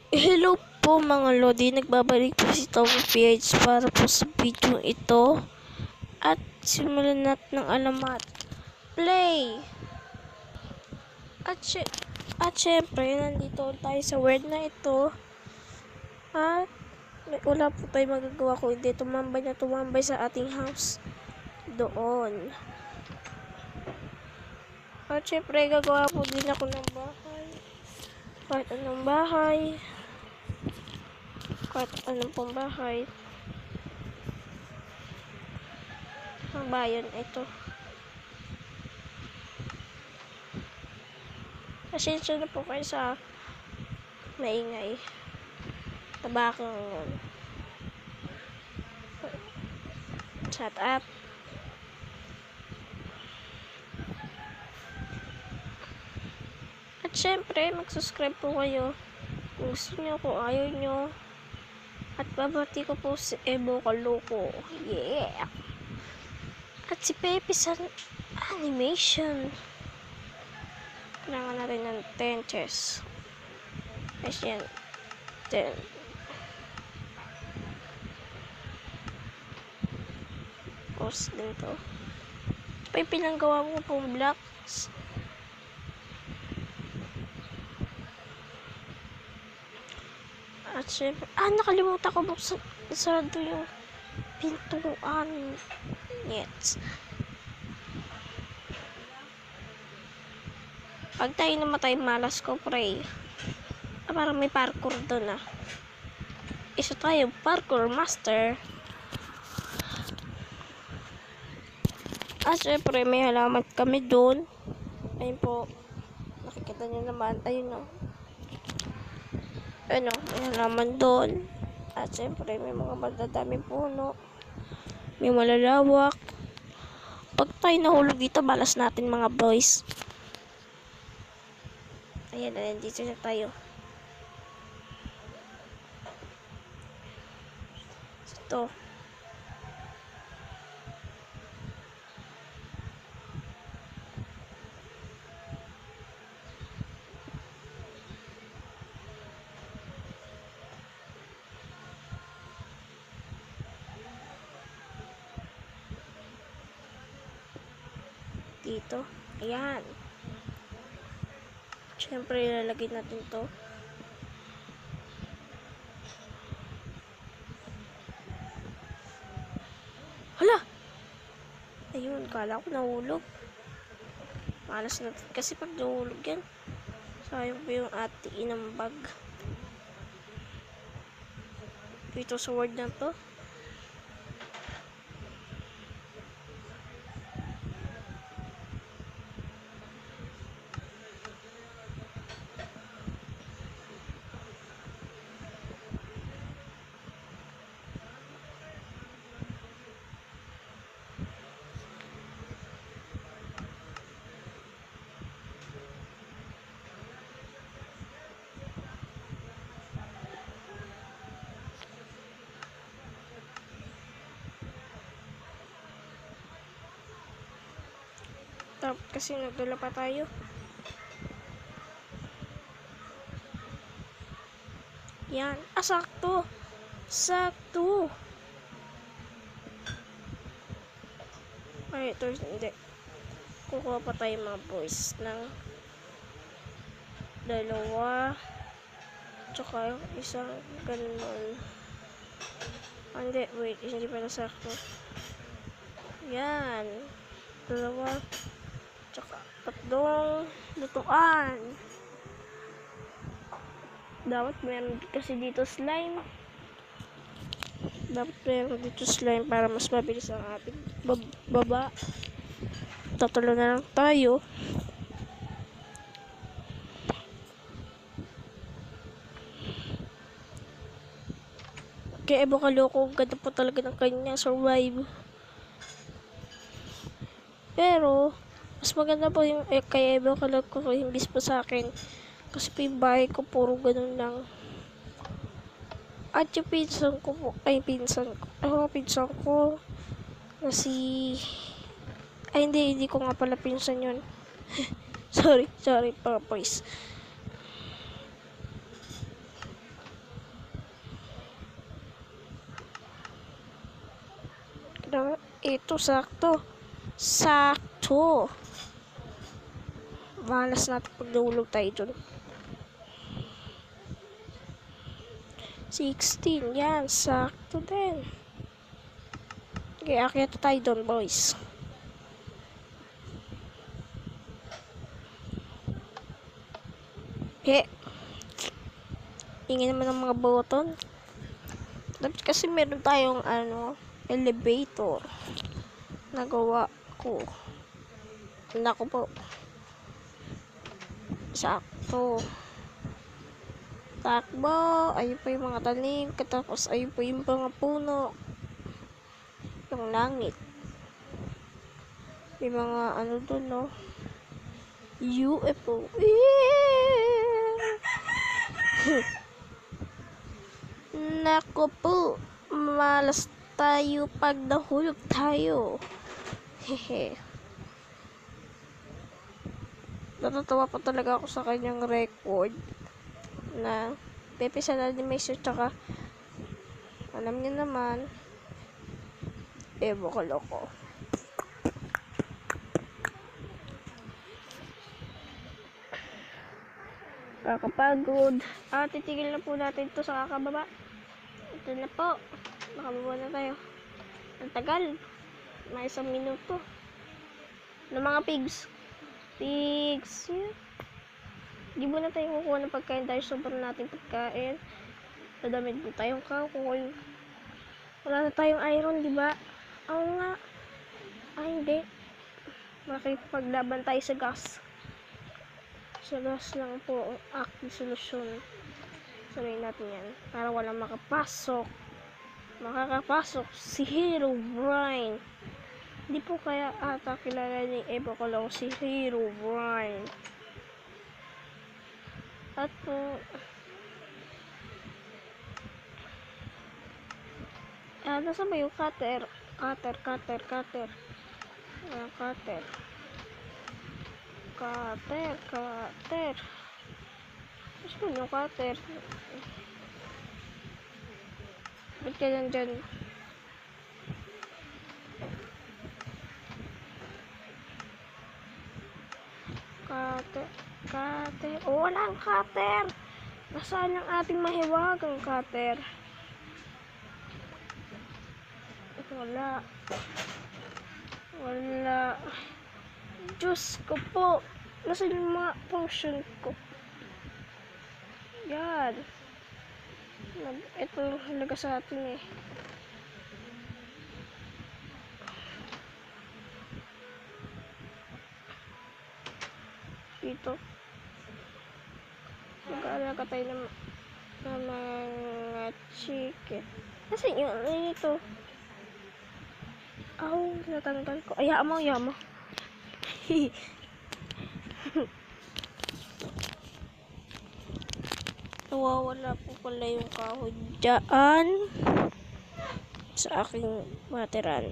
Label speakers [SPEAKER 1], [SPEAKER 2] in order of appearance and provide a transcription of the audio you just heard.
[SPEAKER 1] Hello po mga Lodi, nagbabalik po si Tommy PH para po sa video ito. At simulan natin ng alamat. Play! At syempre, nandito tayo sa word na ito. At wala po tayo magagawa kung hindi tumambay sa ating house. Doon. At syempre, gagawa po din ako ng bahay. Kahit anong bahay. Kahit anong pong bahay. Ang bayan ito. Pasensya na po kayo sa maingay. Tabakang yun. Shut up. At syempre, mag-subscribe po kayo kung gusto nyo, kung ayaw nyo. At babati ko po si Ebo Kaloko. Yeah! At si Pepe sa animation. Kailangan natin ng 10 chess. Ayan. 10. Post din to. Pepe lang gawa mo pong blocks. At syempre, nakalimutan ko buksan. Sarado yung pintuan. Yes. Pag tayo namatay, malas ko, pray. Parang may parkour doon Isa tayo, parkour master. At syempre, may halaman kami doon. Ayun po. Nakikita nyo naman. Ayun may halaman doon. At syempre, may mga madadaming puno. May malalawak. Pag tayo nahulog dito, balas natin mga boys. Ayan, nandito na tayo. Ito. Dito. Ayan. Siyempre, ilalagay natin to. Hala! Ayun, kala ko nahulog. Malas natin kasi pag nahulog yan. Sayang pa yung ati inang bag. Dito sa word na to. Kasi nagdala pa tayo. Yan. Sakto. Sakto. Ay, ito hindi. Kukuha pa tayo mga boys ng dalawa. Tsaka yung isang ganun. Hindi, wait. Hindi pala sakto. Yan. Dalawa. Tsaka tatlong lutuan. Dapat meron kasi dito slime. Dapat meron dito slime para mas mabilis ang ating baba. Tatalo na lang tayo. Kaya Ebo Kaloko, ganda po talaga ng kanyang survive. Pero mas maganda po yung kay Ebo Kaloko ko imbis pa sa akin. Kasi po yung bahay ko puro ganun lang. At yung pinsan ko na si hindi ko nga pala pinsan yun. sorry pa boys. Ito, sakto. Sakto. Malas natin pag nahulog tayo dun. 16. Yan, sakto din. Okay, akyat tayo dun, boys. Ingin naman ng mga button. Dapat kasi meron tayong elevator. Nagawa ko. Nako po. Sakto. Takbo. Ayun po yung mga tanim. Katapos ayun po yung mga puno. Yung langit. May mga dun, no? UFO. Nako po. Malas tayo pag nahulog tayo. Hehe. Natatawa pa talaga ako sa kanyang record na Pepe sa animation, tsaka alam niyo naman Evo Kaloko. Kakapagod. Titigil na po natin to sa kakababa. Ito na po. Nakababa na tayo. Ang tagal. May 1 minuto. Ng mga pigs. Pigs. Yeah. Di ba na tayo kukuha ng pagkain dahil sobrang natin pagkain. Nadamit po tayong kahoy. Wala na tayong iron, di ba? Oo nga. Hindi. Makipaglaban tayo sa gas. Sa gas lang po ang aking solusyon. Sabihin natin yan. Para walang makapasok. Makakapasok si Herobrine. Hindi po kaya ata kilala ni Evo Kaloko si Herobrine. At po, nasa ba yung cutter? Cutter. Cutter. Mas po yung cutter. Ba't ka dyan? Cutter. Oh, wala ang cutter. Nasaan ang ating mahiwagang cutter? Wala. Diyos ko po. Nasaan yung mga function ko? Yan. Ito halaga sa atin eh. Dito. Mag-aalaga tayo ng mga chicken. Nasaan yung ito? Natanggal ko. Ayama. Nawawala po pala yung kahoy dyan sa aking materan.